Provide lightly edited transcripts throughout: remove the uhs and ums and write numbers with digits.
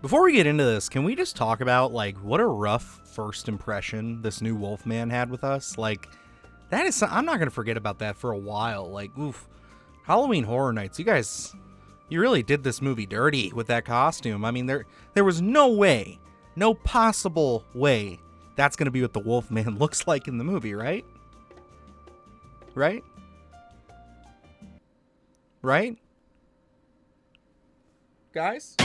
Before we get into this, can we just talk about, like, what a rough first impression this new Wolfman had with us? Like, that is, I'm not going to forget about that for a while. Like, oof, Halloween Horror Nights, you guys, you really did this movie dirty with that costume. I mean, there was no way, no possible way that's going to be what the Wolfman looks like in the movie, right? Right? Right? Guys?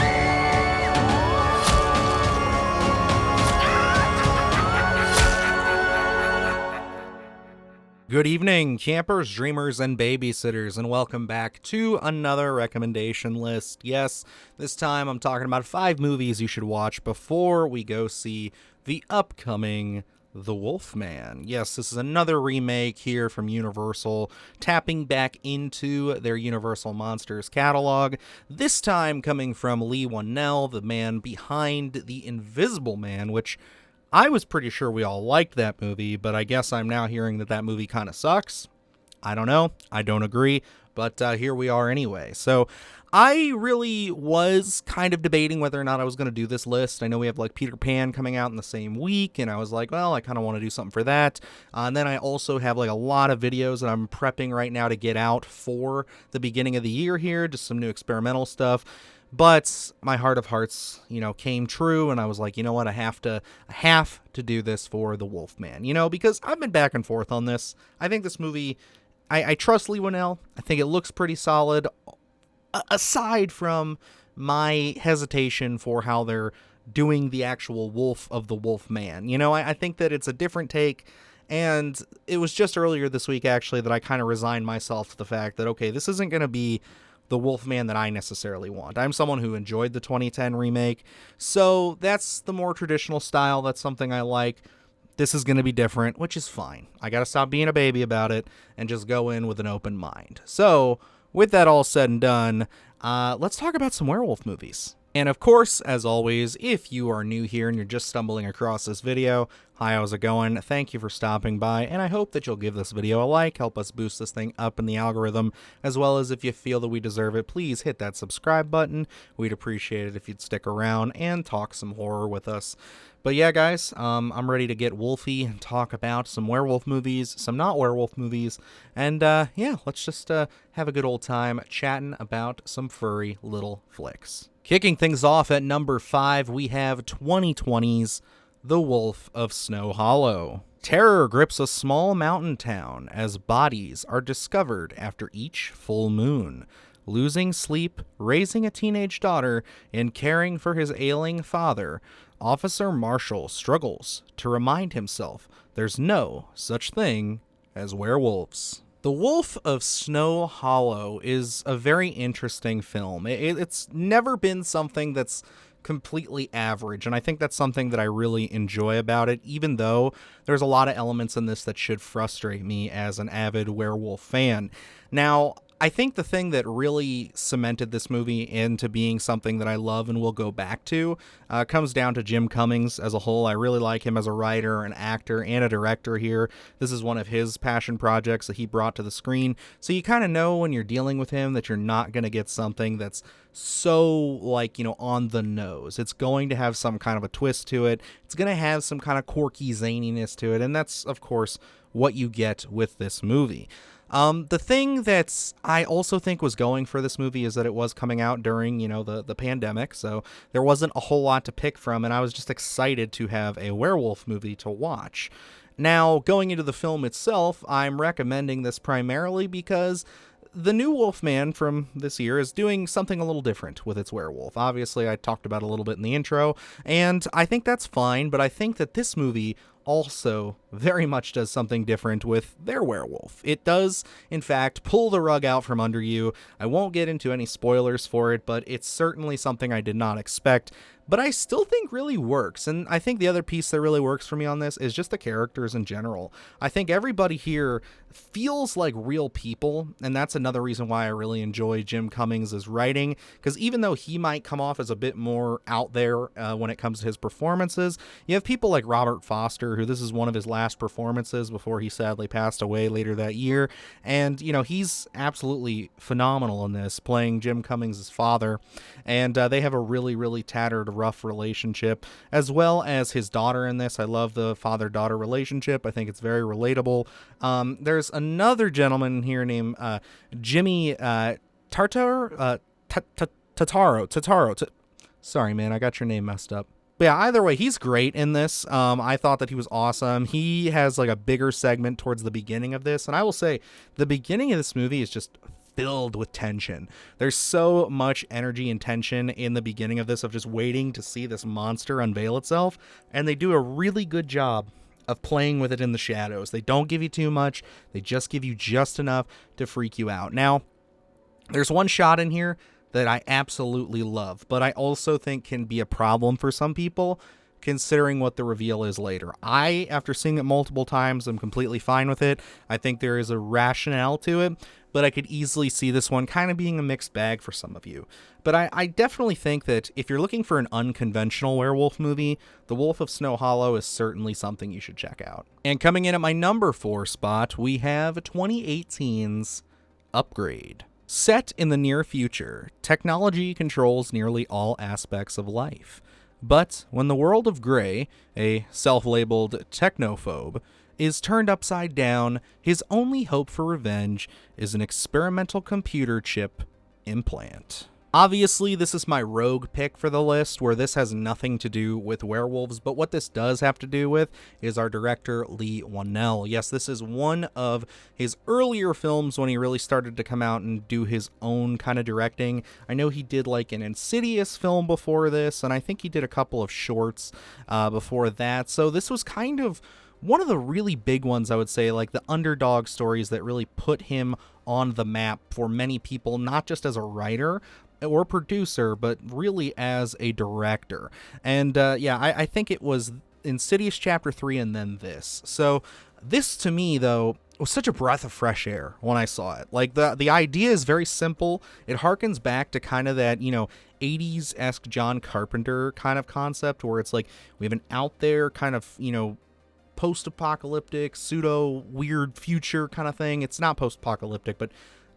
Good evening, campers, dreamers, and babysitters, and welcome back to another recommendation list. Yes, this time I'm talking about 5 movies you should watch before we go see the upcoming The Wolfman. Yes, this is another remake here from Universal, tapping back into their Universal Monsters catalog, this time coming from Leigh Whannell, the man behind The Invisible Man, which I was pretty sure we all liked that movie, but I guess I'm now hearing that movie kind of sucks. I don't know. I don't agree, but here we are anyway. So I really was kind of debating whether or not I was going to do this list. I know we have like Peter Pan coming out in the same week, and I was like, well, I kind of want to do something for that. And then I also have like a lot of videos that I'm prepping right now to get out for the beginning of the year here, just some new experimental stuff. But my heart of hearts, came true, and I was like, you know what, I have to do this for the Wolfman, because I've been back and forth on this. I think this movie, I trust Leigh Whannell. I think it looks pretty solid, aside from my hesitation for how they're doing the actual wolf of the Wolfman. I think that it's a different take. And it was just earlier this week, actually, that I kind of resigned myself to the fact that, okay, this isn't going to be the Wolfman that I necessarily want. I'm someone who enjoyed the 2010 remake, so that's the more traditional style. That's something I like. This is going to be different, which is fine. I got to stop being a baby about it and just go in with an open mind. So, with that all said and done, let's talk about some werewolf movies. And of course, as always, if you are new here and you're just stumbling across this video, hi, how's it going? Thank you for stopping by, and I hope that you'll give this video a like, help us boost this thing up in the algorithm, as well as if you feel that we deserve it, please hit that subscribe button. We'd appreciate it if you'd stick around and talk some horror with us. But yeah, guys, I'm ready to get wolfy and talk about some werewolf movies, some not werewolf movies, and yeah, let's just have a good old time chatting about some furry little flicks. Kicking things off at number 5, we have 2020's The Wolf of Snow Hollow. Terror grips a small mountain town as bodies are discovered after each full moon. Losing sleep, raising a teenage daughter, and caring for his ailing father, Officer Marshall struggles to remind himself there's no such thing as werewolves. The Wolf of Snow Hollow is a very interesting film. It's never been something that's completely average, and I think that's something that I really enjoy about it, even though there's a lot of elements in this that should frustrate me as an avid werewolf fan. Now, I think the thing that really cemented this movie into being something that I love and will go back to comes down to Jim Cummings as a whole. I really like him as a writer, an actor, and a director here. This is one of his passion projects that he brought to the screen. So you kind of know when you're dealing with him that you're not going to get something that's so, on the nose. It's going to have some kind of a twist to it. It's going to have some kind of quirky zaniness to it. And that's, of course, what you get with this movie. The thing that I also think was going for this movie is that it was coming out during, the pandemic, so there wasn't a whole lot to pick from, and I was just excited to have a werewolf movie to watch. Now, going into the film itself, I'm recommending this primarily because the new Wolfman from this year is doing something a little different with its werewolf. Obviously, I talked about it a little bit in the intro, and I think that's fine, but I think that this movie also very much does something different with their werewolf. It does, in fact, pull the rug out from under you. I won't get into any spoilers for it, but it's certainly something I did not expect, but I still think really works. And I think the other piece that really works for me on this is just the characters in general. I think everybody here feels like real people, and that's another reason why I really enjoy Jim Cummings' writing, because even though he might come off as a bit more out there when it comes to his performances, you have people like Robert Foster, who this is one of his last last performances before he sadly passed away later that year. And, he's absolutely phenomenal in this, playing Jim Cummings' father. And they have a really, really tattered, rough relationship, as well as his daughter in this. I love the father-daughter relationship. I think it's very relatable. There's another gentleman here named Jimmy Tataro. Sorry, man, I got your name messed up. But yeah, either way, he's great in this. I thought that he was awesome. He has like a bigger segment towards the beginning of this. And I will say the beginning of this movie is just filled with tension. There's so much energy and tension in the beginning of this of just waiting to see this monster unveil itself. And they do a really good job of playing with it in the shadows. They don't give you too much. They just give you just enough to freak you out. Now, there's one shot in here that I absolutely love, but I also think can be a problem for some people, considering what the reveal is later. I, after seeing it multiple times, am completely fine with it. I think there is a rationale to it, but I could easily see this one kind of being a mixed bag for some of you. But I definitely think that if you're looking for an unconventional werewolf movie, The Wolf of Snow Hollow is certainly something you should check out. And coming in at my number 4 spot, we have 2018's Upgrade. Set in the near future, technology controls nearly all aspects of life. But when the world of Gray, a self-labeled technophobe, is turned upside down, his only hope for revenge is an experimental computer chip implant. Obviously, this is my rogue pick for the list, where this has nothing to do with werewolves, but what this does have to do with is our director, Leigh Whannell. Yes, this is one of his earlier films when he really started to come out and do his own kind of directing. I know he did like an Insidious film before this, and I think he did a couple of shorts before that, so this was kind of one of the really big ones, I would say, like the underdog stories that really put him on the map for many people, not just as a writer or producer, but really as a director. And I think it was Insidious Chapter 3 and then this. So this, to me, though, was such a breath of fresh air when I saw it. Like, the idea is very simple. It harkens back to kind of that, 80s-esque John Carpenter kind of concept, where it's like we have an out there kind of, post-apocalyptic, pseudo-weird future kind of thing. It's not post-apocalyptic, but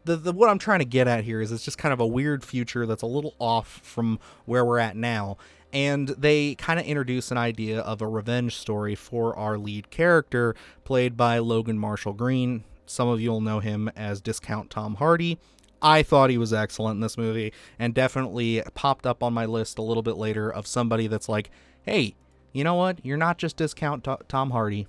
the what I'm trying to get at here is it's just kind of a weird future that's a little off from where we're at now. And they kind of introduce an idea of a revenge story for our lead character, played by Logan Marshall Green. Some of you will know him as Discount Tom Hardy. I thought he was excellent in this movie, and definitely popped up on my list a little bit later of somebody that's like, hey, you know what? You're not just Discount Tom Hardy.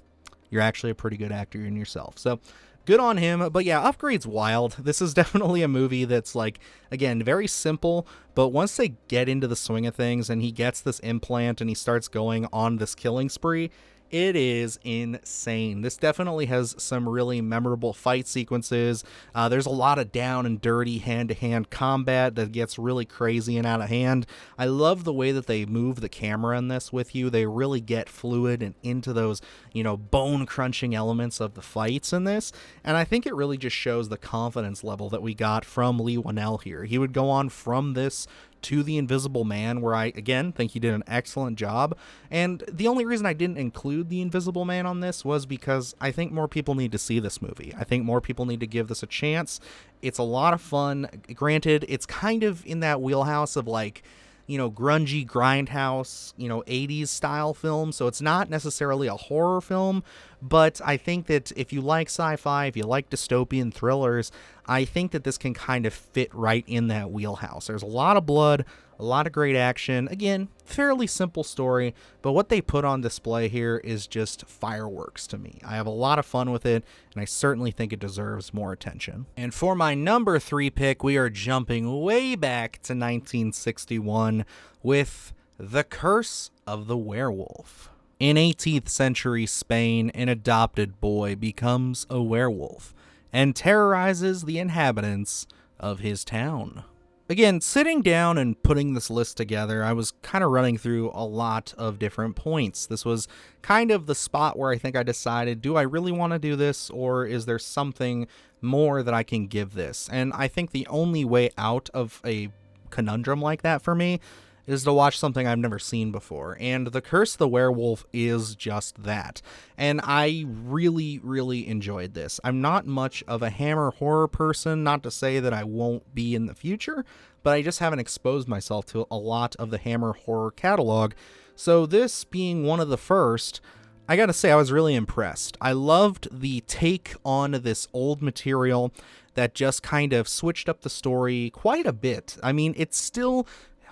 You're actually a pretty good actor in yourself. So good on him. But yeah, Upgrade's wild. This is definitely a movie that's, like, again, very simple, but once they get into the swing of things and he gets this implant and he starts going on this killing spree, it is insane. This definitely has some really memorable fight sequences. There's a lot of down and dirty hand-to-hand combat that gets really crazy and out of hand. I love the way that they move the camera in this with you. They really get fluid and into those, bone-crunching elements of the fights in this. And I think it really just shows the confidence level that we got from Leigh Whannell here. He would go on from this to The Invisible Man, where I, again, think he did an excellent job. And the only reason I didn't include The Invisible Man on this was because I think more people need to see this movie. I think more people need to give this a chance. It's a lot of fun. Granted, it's kind of in that wheelhouse of, like, grungy grindhouse, 80s style film. So it's not necessarily a horror film, but I think that if you like sci-fi, if you like dystopian thrillers, I think that this can kind of fit right in that wheelhouse. There's a lot of blood, a lot of great action. Again, fairly simple story, but what they put on display here is just fireworks to me. I have a lot of fun with it, and I certainly think it deserves more attention. And for my number 3 pick, we are jumping way back to 1961 with The Curse of the Werewolf. In 18th century Spain, an adopted boy becomes a werewolf and terrorizes the inhabitants of his town. Again, sitting down and putting this list together, I was kind of running through a lot of different points. This was kind of the spot where I think I decided, do I really want to do this, or is there something more that I can give this? And I think the only way out of a conundrum like that for me is to watch something I've never seen before, and The Curse of the Werewolf is just that. And I really, really enjoyed this. I'm not much of a Hammer horror person, not to say that I won't be in the future, but I just haven't exposed myself to a lot of the Hammer horror catalog. So this being one of the first, I gotta say I was really impressed. I loved the take on this old material that just kind of switched up the story quite a bit. I mean, it still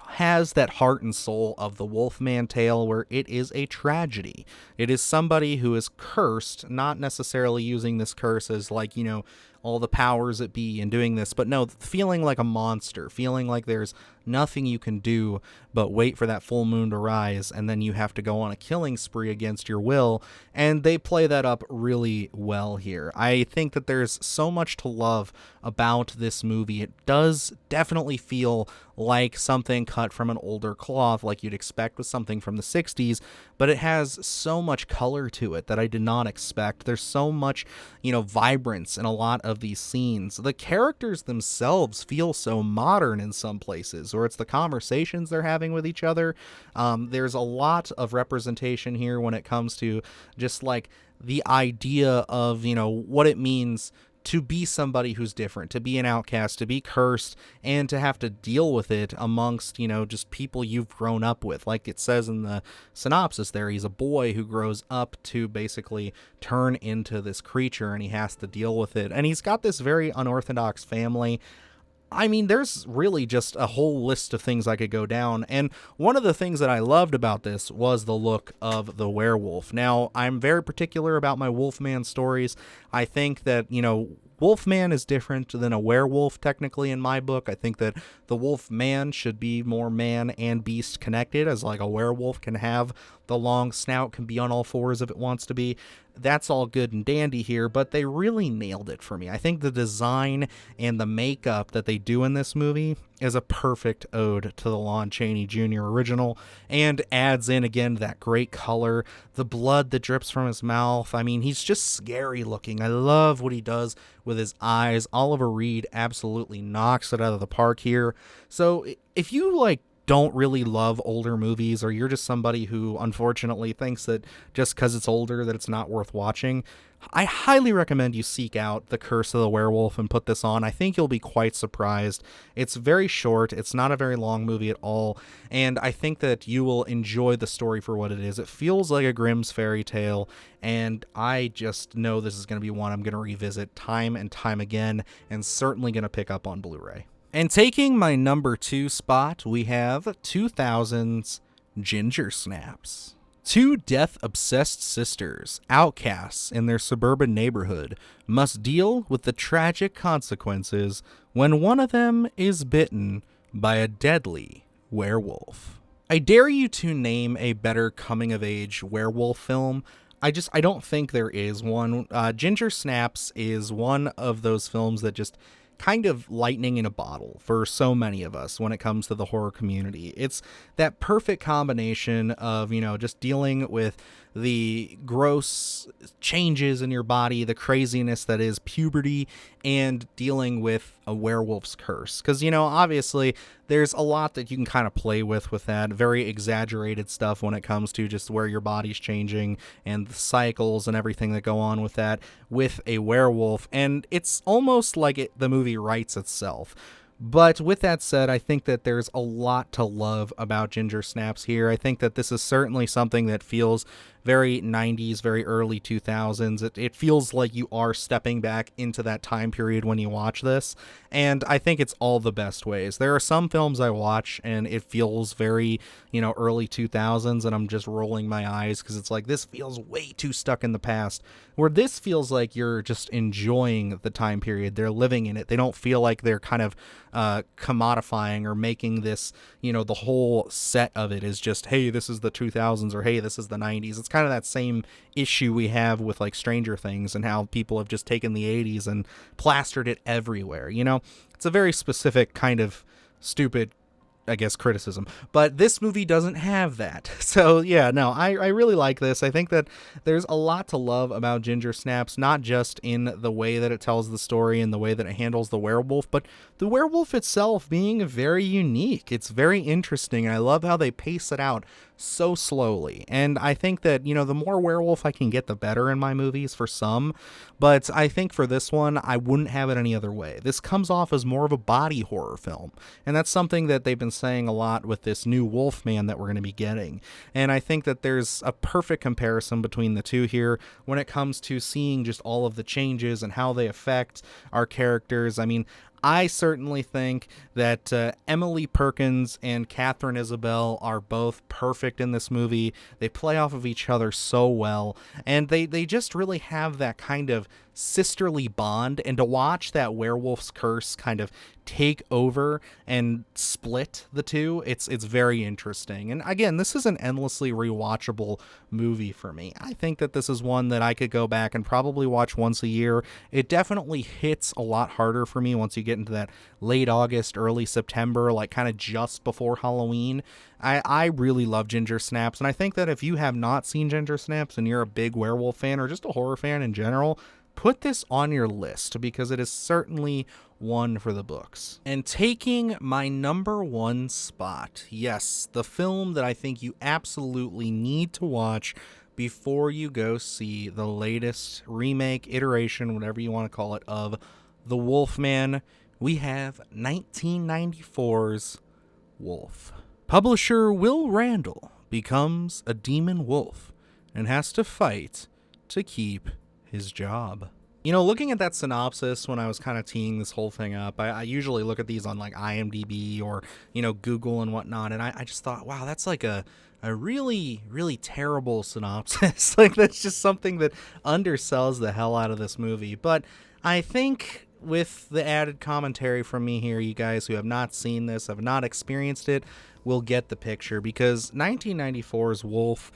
has that heart and soul of the Wolfman tale, where it is a tragedy. It is somebody who is cursed, not necessarily using this curse as like, all the powers that be and doing this, but no, feeling like a monster, feeling like there's nothing you can do but wait for that full moon to rise, and then you have to go on a killing spree against your will, and they play that up really well here. I think that there's so much to love about this movie. It does definitely feel like something cut from an older cloth, like you'd expect with something from the 60s, but it has so much color to it that I did not expect. There's so much, vibrance in a lot of these scenes. The characters themselves feel so modern in some places, or it's the conversations they're having with each other. There's a lot of representation here when it comes to just like the idea of, what it means to be somebody who's different, to be an outcast, to be cursed, and to have to deal with it amongst, just people you've grown up with. Like it says in the synopsis there, he's a boy who grows up to basically turn into this creature, and he has to deal with it. And he's got this very unorthodox family. I mean, there's really just a whole list of things I could go down, and one of the things that I loved about this was the look of the werewolf. Now, I'm very particular about my Wolfman stories. I think that, Wolfman is different than a werewolf, technically, in my book. I think that the Wolfman should be more man and beast connected, as like a werewolf can have the long snout, can be on all fours if it wants to be. That's all good and dandy here, but they really nailed it for me. I think the design and the makeup that they do in this movie is a perfect ode to the Lon Chaney Jr. original, and adds in again that great color, the blood that drips from his mouth. I mean, he's just scary looking. I love what he does with his eyes. Oliver Reed absolutely knocks it out of the park here. So if you don't really love older movies, or you're just somebody who unfortunately thinks that just because it's older that it's not worth watching, I highly recommend you seek out The Curse of the Werewolf and put this on. I think you'll be quite surprised. It's very short. It's not a very long movie at all. And I think that you will enjoy the story for what it is. It feels like a Grimm's fairy tale. And I just know this is going to be one I'm going to revisit time and time again, and certainly going to pick up on Blu-ray. And taking my number 2 spot, we have 2000's Ginger Snaps. Two death-obsessed sisters, outcasts in their suburban neighborhood, must deal with the tragic consequences when one of them is bitten by a deadly werewolf. I dare you to name a better coming-of-age werewolf film. I don't think there is one. Ginger Snaps is one of those films that just kind of lightning in a bottle for so many of us when it comes to the horror community. It's that perfect combination of, just dealing with the gross changes in your body, the craziness that is puberty, and dealing with a werewolf's curse. Because, obviously there's a lot that you can kind of play with that very exaggerated stuff when it comes to just where your body's changing and the cycles and everything that go on with that with a werewolf. And it's almost like the movie writes itself. But with that said, I think that there's a lot to love about Ginger Snaps here. I think that this is certainly something that feels very 90s, very early 2000s. It feels like you are stepping back into that time period when you watch this, and I think it's all the best ways. There are some films I watch and it feels very, early 2000s, and I'm just rolling my eyes because it's like, this feels way too stuck in the past, where this feels like you're just enjoying the time period. They're living in it. They don't feel like they're kind of commodifying or making this, the whole set of it is just, hey, this is the 2000s, or hey, this is the 90s. It's kind of that same issue we have with like Stranger Things and how people have just taken the 80s and plastered it everywhere. It's a very specific kind of stupid I guess, criticism. But this movie doesn't have that. So, yeah, no, I really like this. I think that there's a lot to love about Ginger Snaps, not just in the way that it tells the story and the way that it handles the werewolf, but the werewolf itself being very unique. It's very interesting. I love how they pace it out so slowly. And I think that, the more werewolf I can get, the better in my movies for some. But I think for this one, I wouldn't have it any other way. This comes off as more of a body horror film. And that's something that they've been saying a lot with this new Wolfman that we're going to be getting. And I think that there's a perfect comparison between the two here when it comes to seeing just all of the changes and how they affect our characters. I mean, I certainly think that Emily Perkins and Catherine Isabel are both perfect in this movie. They play off of each other so well, and they just really have that kind of sisterly bond. And to watch that werewolf's curse kind of take over and split the two, it's very interesting. And again, this is an endlessly rewatchable movie for me. I think that this is one that I could go back and probably watch once a year. It definitely hits a lot harder for me once you get into that late August, early September, like kind of just before Halloween. I really love Ginger Snaps, and I think that if you have not seen Ginger Snaps and you're a big werewolf fan or just a horror fan in general, put this on your list because it is certainly one for the books. And taking my number one spot, yes, the film that I think you absolutely need to watch before you go see the latest remake, iteration, whatever you want to call it, of The Wolfman, we have 1994's Wolf. Publisher Will Randall becomes a demon wolf and has to fight to keep his job. Looking at that synopsis when I was kind of teeing this whole thing up, I usually look at these on like IMDb or, Google and whatnot. And I just thought, wow, that's like a really, really terrible synopsis. Like that's just something that undersells the hell out of this movie. But I think with the added commentary from me here, you guys who have not seen this, have not experienced it, will get the picture, because 1994's Wolf,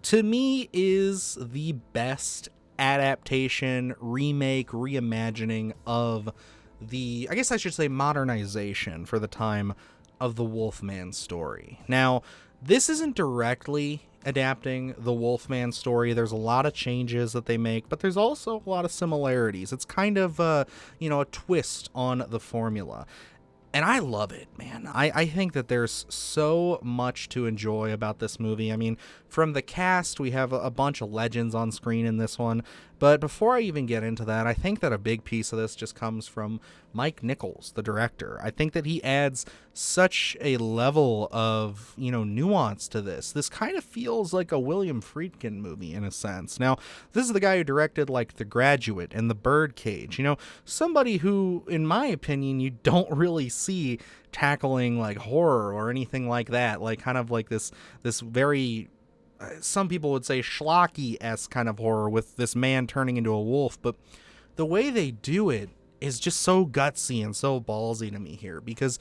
to me, is the best adaptation, remake, reimagining of the, I guess I should say modernization for the time of the Wolfman story. Now, this isn't directly adapting the Wolfman story. There's a lot of changes that they make, but there's also a lot of similarities. It's kind of a twist on the formula. And I love it, man. I think that there's so much to enjoy about this movie. I mean, from the cast, we have a bunch of legends on screen in this one. But before I even get into that, I think that a big piece of this just comes from Mike Nichols, the director. I think that he adds such a level of, nuance to this. This kind of feels like a William Friedkin movie in a sense. Now, this is the guy who directed like The Graduate and The Birdcage. Somebody who, in my opinion, you don't really see tackling like horror or anything like that. Like kind of like this very, some people would say schlocky-esque kind of horror with this man turning into a wolf. But the way they do it is just so gutsy and so ballsy to me here, because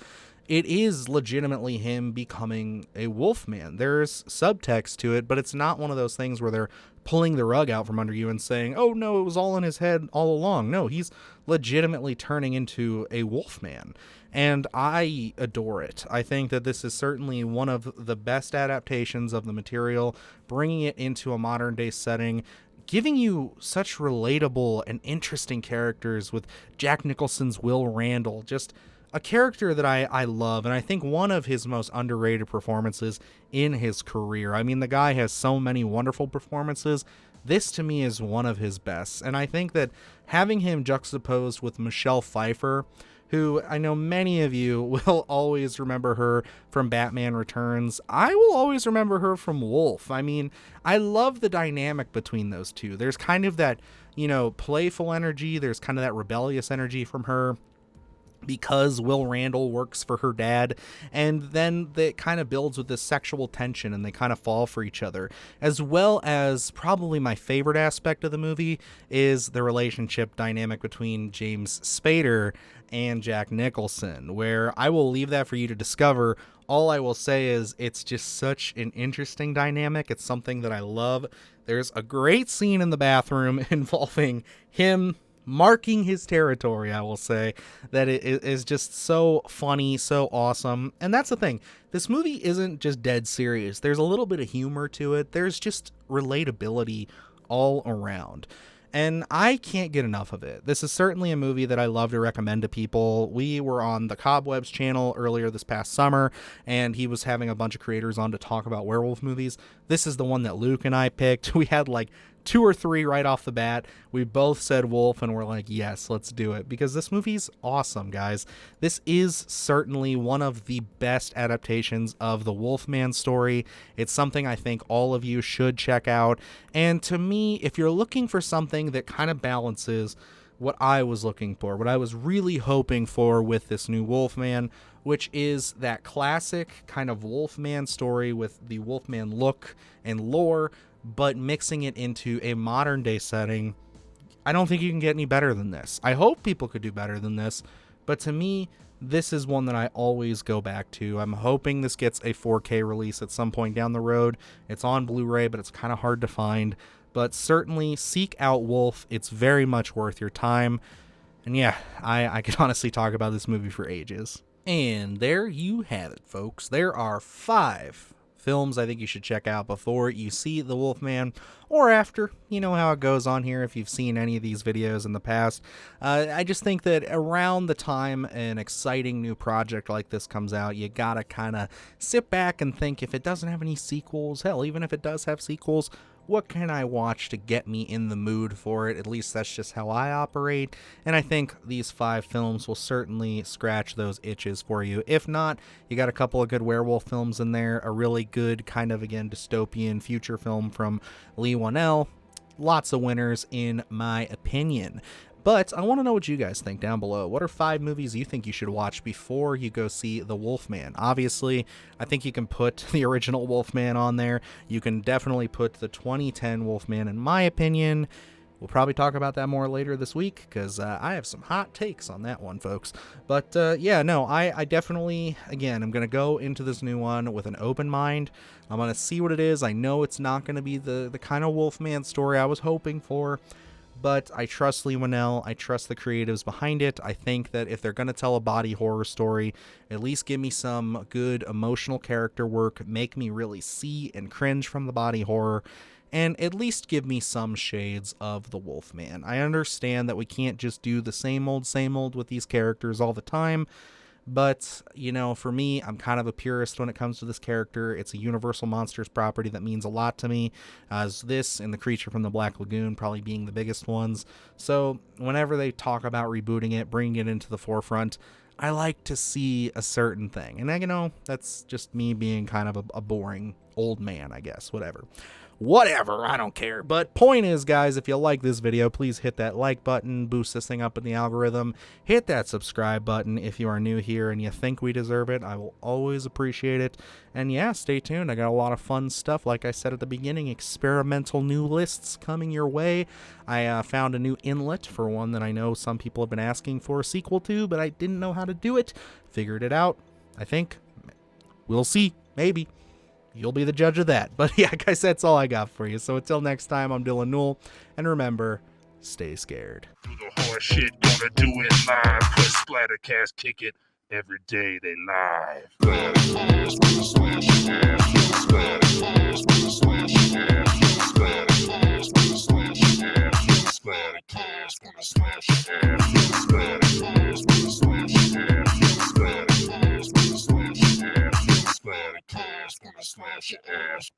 it is legitimately him becoming a wolfman. There's subtext to it, but it's not one of those things where they're pulling the rug out from under you and saying, oh no, it was all in his head all along. No, he's legitimately turning into a wolfman. And I adore it. I think that this is certainly one of the best adaptations of the material, bringing it into a modern day setting, giving you such relatable and interesting characters with Jack Nicholson's Will Randall, just a character that I love, and I think one of his most underrated performances in his career. I mean, the guy has so many wonderful performances. This, to me, is one of his best, and I think that having him juxtaposed with Michelle Pfeiffer, who I know many of you will always remember her from Batman Returns, I will always remember her from Wolf. I mean, I love the dynamic between those two. There's kind of that, playful energy. There's kind of that rebellious energy from her, because Will Randall works for her dad, and then it kind of builds with this sexual tension and they kind of fall for each other, as well as probably my favorite aspect of the movie is the relationship dynamic between James Spader and Jack Nicholson, where I will leave that for you to discover. All I will say is it's just such an interesting dynamic. It's something that I love. There's a great scene in the bathroom involving him, marking his territory, I will say, that it is just so funny, so awesome. And that's the thing. This movie isn't just dead serious. There's a little bit of humor to it. There's just relatability all around. And I can't get enough of it. This is certainly a movie that I love to recommend to people. We were on the Cobwebs channel earlier this past summer, and he was having a bunch of creators on to talk about werewolf movies. This is the one that Luke and I picked. We had like 2 or 3 right off the bat. We both said Wolf, and we're like, yes, let's do it, because this movie's awesome, guys. This is certainly one of the best adaptations of the Wolfman story. It's something I think all of you should check out. And to me, if you're looking for something that kind of balances what I was looking for, what I was really hoping for with this new Wolfman, which is that classic kind of Wolfman story with the Wolfman look and lore, but mixing it into a modern day setting, I don't think you can get any better than this. I hope people could do better than this, but to me, this is one that I always go back to. I'm hoping this gets a 4K release at some point down the road. It's on Blu-ray, but it's kind of hard to find. But certainly seek out Wolf. It's very much worth your time. And yeah, I could honestly talk about this movie for ages. And there you have it, folks. There are 5 films I think you should check out before you see The Wolfman, or after. You know how it goes on here if you've seen any of these videos in the past. I just think that around the time an exciting new project like this comes out, you gotta kind of sit back and think, if it doesn't have any sequels, hell, even if it does have sequels, what can I watch to get me in the mood for it? At least that's just how I operate. And I think these 5 films will certainly scratch those itches for you. If not, you got a couple of good werewolf films in there, a really good kind of, again, dystopian future film from Lee Whannell. Lots of winners in my opinion. But I want to know what you guys think down below. What are 5 movies you think you should watch before you go see The Wolfman? Obviously, I think you can put the original Wolfman on there. You can definitely put the 2010 Wolfman, in my opinion. We'll probably talk about that more later this week, because I have some hot takes on that one, folks. But yeah, no, I definitely, again, I'm going to go into this new one with an open mind. I'm going to see what it is. I know it's not going to be the kind of Wolfman story I was hoping for, but I trust Lee Whannell. I trust the creatives behind it. I think that if they're going to tell a body horror story, at least give me some good emotional character work, make me really see and cringe from the body horror, and at least give me some shades of the Wolfman. I understand that we can't just do the same old with these characters all the time, but, you know, for me, I'm kind of a purist when it comes to this character. It's a Universal Monsters property that means a lot to me, as this and The Creature from the Black Lagoon probably being the biggest ones. So whenever they talk about rebooting it, bringing it into the forefront, I like to see a certain thing. And, you know, that's just me being kind of a boring old man, I guess. Whatever, I don't care. But point is, guys, if you like this video, please hit that like button, boost this thing up in the algorithm. Hit that subscribe button if you are new here and you think we deserve it. I will always appreciate it. And yeah, stay tuned. I got a lot of fun stuff. Like I said at the beginning, experimental new lists coming your way. I found a new inlet for one that I know some people have been asking for a sequel to, but I didn't know how to do it. Figured it out, I think. We'll see. Maybe. You'll be the judge of that. But yeah, guys, that's all I got for you. So until next time, I'm Dylan Newell. And remember, stay scared. Do the hard shit, gonna do it live. Cause Splattercast kick it every day they live. Splattercast, gonna slash your ass. Splattercast, gonna slash your ass. Splattercast, gonna slash your ass. Splattercast, gonna slash your ass. Splattercast, gonna slash your ass. Splattercast, gonna slash your ass. Splattercast, gonna slash your ass.